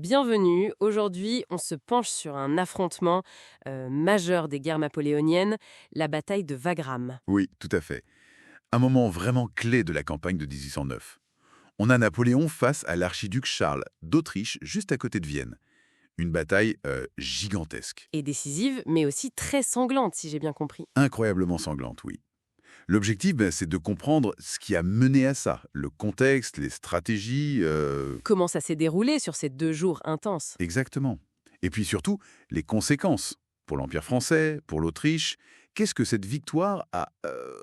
bienvenue. Aujourd'hui, on se penche sur un affrontement majeur des guerres napoléoniennes, la bataille de Wagram. Oui, tout à fait. Un moment vraiment clé de la campagne de 1809. On a Napoléon face à l'archiduc Charles d'Autriche, juste à côté de Vienne. Une bataille gigantesque. Et décisive, mais aussi très sanglante, si j'ai bien compris. Incroyablement sanglante, oui. L'objectif, c'est de comprendre ce qui a mené à ça, le contexte, les stratégies... Comment ça s'est déroulé sur ces 2 jours intenses? Exactement. Et puis surtout, les conséquences. Pour l'Empire français, pour l'Autriche, qu'est-ce que cette victoire a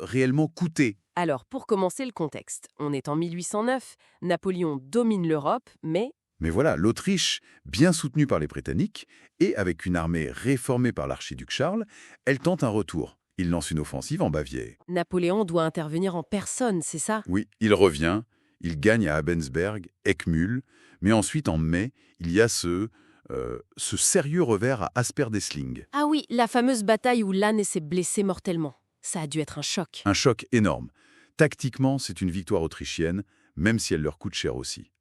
réellement coûté? Alors, pour commencer le contexte, on est en 1809, Napoléon domine l'Europe, mais Mais voilà, l'Autriche, bien soutenue par les Britanniques, et avec une armée réformée par l'archiduc Charles, elle tente un retour. Il lance une offensive en Bavière. Napoléon doit intervenir en personne, c'est ça? Oui, il revient, il gagne à Abensberg, Eckmühl, mais ensuite, en mai, il y a ce sérieux revers à Asper-d'Essling. Ah oui, la fameuse bataille où Lannes s'est blessé mortellement. Ça a dû être un choc. Un choc énorme. Tactiquement, c'est une victoire autrichienne, même si elle leur coûte cher aussi.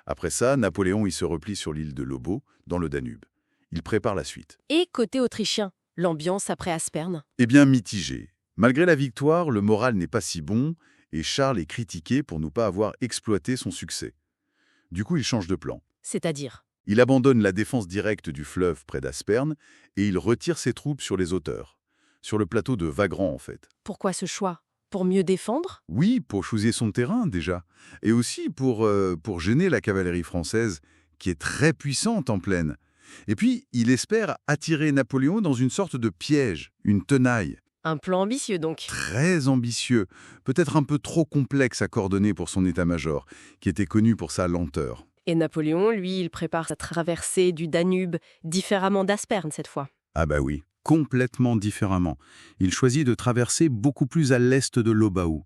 Après ça, Napoléon il se replie sur l'île de Lobo, dans le Danube. Il prépare la suite. Et côté autrichien, l'ambiance après Asperne? Eh bien, mitigé. Malgré la victoire, le moral n'est pas si bon, et Charles est critiqué pour ne pas avoir exploité son succès. Du coup, il change de plan. C'est-à-dire? Il abandonne la défense directe du fleuve près d'Asperne, et il retire ses troupes sur les hauteurs. Sur le plateau de Wagram, en fait. Pourquoi ce choix? Pour mieux défendre? Oui, pour chouser son terrain, déjà. Et aussi pour gêner la cavalerie française, qui est très puissante en plaine. Et puis, il espère attirer Napoléon dans une sorte de piège, une tenaille. Un plan ambitieux donc. Très ambitieux, peut-être un peu trop complexe à coordonner pour son état-major, qui était connu pour sa lenteur. Et Napoléon, lui, il prépare sa traversée du Danube différemment d'Asperne cette fois. Ah bah oui, complètement différemment. Il choisit de traverser beaucoup plus à l'est de l'Obaou.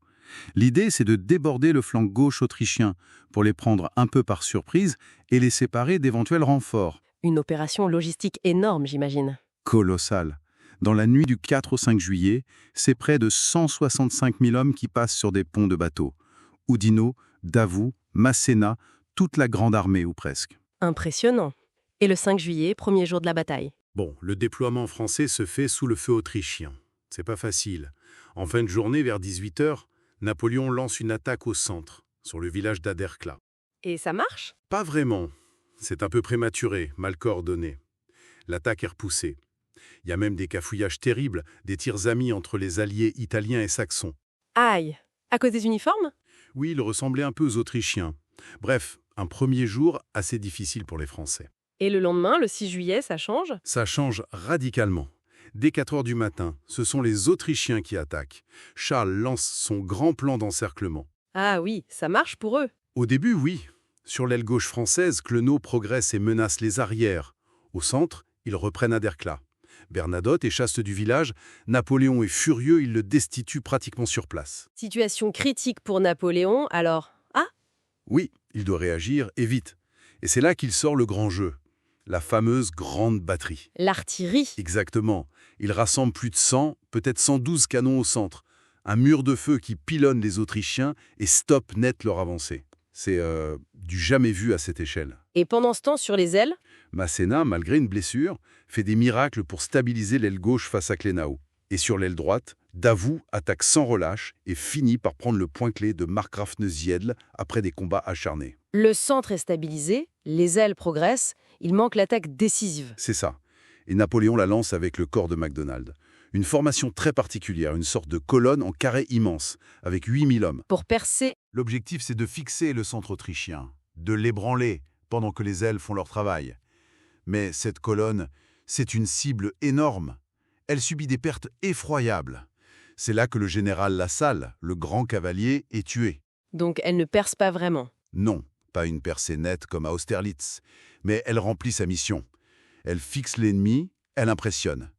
L'idée, c'est de déborder le flanc gauche autrichien pour les prendre un peu par surprise et les séparer d'éventuels renforts. Une opération logistique énorme, j'imagine. Colossal. Dans la nuit du 4 au 5 juillet, c'est près de 165 000 hommes qui passent sur des ponts de bateaux. Oudinot, Davout, Masséna, toute la grande armée ou presque. Impressionnant. Et le 5 juillet, premier jour de la bataille. Bon, le déploiement français se fait sous le feu autrichien. C'est pas facile. En fin de journée, vers 18h, Napoléon lance une attaque au centre, sur le village d'Aderklaa. Et ça marche? Pas vraiment. C'est un peu prématuré, mal coordonné. L'attaque est repoussée. Il y a même des cafouillages terribles, des tirs amis entre les alliés italiens et saxons. Aïe! À cause des uniformes? Oui, il ressemblait un peu aux Autrichiens. Bref, un premier jour assez difficile pour les Français. Et le lendemain, le 6 juillet, ça change? Ça change radicalement. Dès 4 heures du matin, ce sont les Autrichiens qui attaquent. Charles lance son grand plan d'encerclement. Ah oui, ça marche pour eux. Au début, oui. Sur l'aile gauche française, Clenot progresse et menace les arrières. Au centre, ils reprennent Aderklaa. Bernadotte est chaste du village. Napoléon est furieux, il le destitue pratiquement sur place. Situation critique pour Napoléon, alors... Ah! Oui, il doit réagir, et vite. Et c'est là qu'il sort le grand jeu. La fameuse grande batterie. L'artillerie. Exactement. Il rassemble plus de 100, peut-être 112 canons au centre. Un mur de feu qui pilonne les Autrichiens et stoppe net leur avancée. C'est du jamais vu à cette échelle. Et pendant ce temps, sur les ailes? Masséna, malgré une blessure, fait des miracles pour stabiliser l'aile gauche face à Clénao. Et sur l'aile droite, Davout attaque sans relâche et finit par prendre le point clé de Markgrafeneziedl après des combats acharnés. Le centre est stabilisé, les ailes progressent, il manque l'attaque décisive. C'est ça. Et Napoléon la lance avec le corps de MacDonald. Une formation très particulière, une sorte de colonne en carré immense, avec 8000 hommes. Pour percer, L'objectif, c'est de fixer le centre autrichien, de l'ébranler pendant que les ailes font leur travail. Mais cette colonne, c'est une cible énorme. Elle subit des pertes effroyables. C'est là que le général Lassalle, le grand cavalier, est tué. donc elle ne perce pas vraiment. Non, pas une percée nette comme à Austerlitz, mais elle remplit sa mission. Elle fixe l'ennemi, elle impressionne.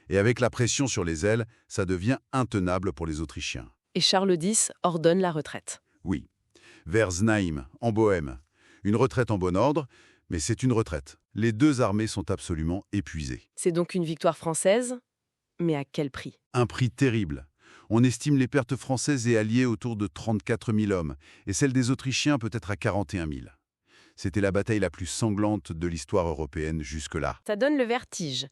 Et avec la pression sur les ailes, ça devient intenable pour les Autrichiens. Et Charles X ordonne la retraite. Oui, vers Znaïm, en Bohême. Une retraite en bon ordre, mais c'est une retraite. Les deux armées sont absolument épuisées. C'est donc une victoire française, mais à quel prix? Un prix terrible. On estime les pertes françaises et alliées autour de 34 000 hommes, et celles des Autrichiens peut-être à 41 000. C'était la bataille la plus sanglante de l'histoire européenne jusque-là. Ça donne le vertige.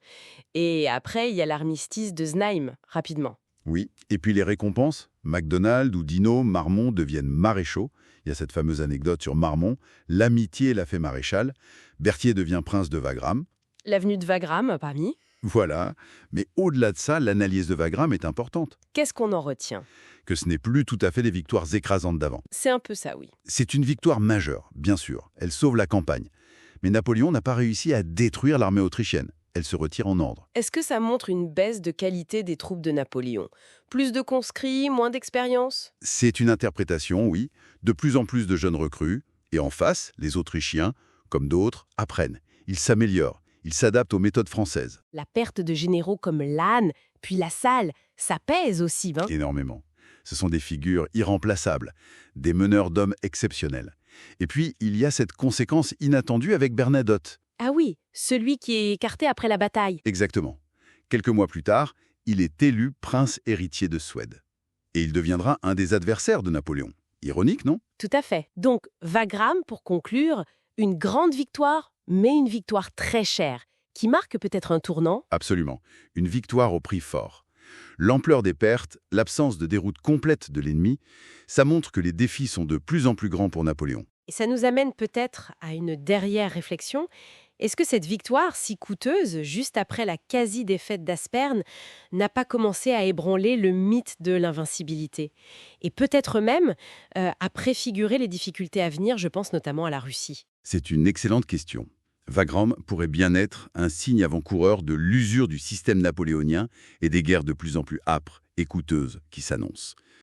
Et après, il y a l'armistice de Znaïm, rapidement. Oui, et puis les récompenses, MacDonald, Oudinot, Marmont deviennent maréchaux. Il y a cette fameuse anecdote sur Marmont. L'amitié l'a fait maréchal. Berthier devient prince de Wagram. L'avenue de Wagram, parmi. Voilà. Mais au-delà de ça, l'analyse de Wagram est importante. Qu'est-ce qu'on en retient? Que ce n'est plus tout à fait les victoires écrasantes d'avant. C'est un peu ça, oui. C'est une victoire majeure, bien sûr. Elle sauve la campagne. Mais Napoléon n'a pas réussi à détruire l'armée autrichienne. Elle se retire en ordre. Est-ce que ça montre une baisse de qualité des troupes de Napoléon? Plus de conscrits, moins d'expérience? C'est une interprétation, oui. De plus en plus de jeunes recrues. Et en face, les Autrichiens, comme d'autres, apprennent. Ils s'améliorent. Ils s'adaptent aux méthodes françaises. La perte de généraux comme Lannes, puis La Salle, ça pèse aussi, hein? Énormément. Ce sont des figures irremplaçables, des meneurs d'hommes exceptionnels. Et puis, il y a cette conséquence inattendue avec Bernadotte. Ah oui, celui qui est écarté après la bataille. Exactement. Quelques mois plus tard, il est élu prince héritier de Suède. Et il deviendra un des adversaires de Napoléon. Ironique, non? Tout à fait. Donc, Wagram, pour conclure, une grande victoire, mais une victoire très chère, qui marque peut-être un tournant. Absolument. Une victoire au prix fort. L'ampleur des pertes, l'absence de déroute complète de l'ennemi, ça montre que les défis sont de plus en plus grands pour Napoléon. Et ça nous amène peut-être à une derrière réflexion. Est-ce que cette victoire si coûteuse, juste après la quasi-défaite d'Asperne, n'a pas commencé à ébranler le mythe de l'invincibilité? Et peut-être même à préfigurer les difficultés à venir, je pense notamment à la Russie. C'est une excellente question. Wagram pourrait bien être un signe avant-coureur de l'usure du système napoléonien et des guerres de plus en plus âpres et coûteuses qui s'annoncent.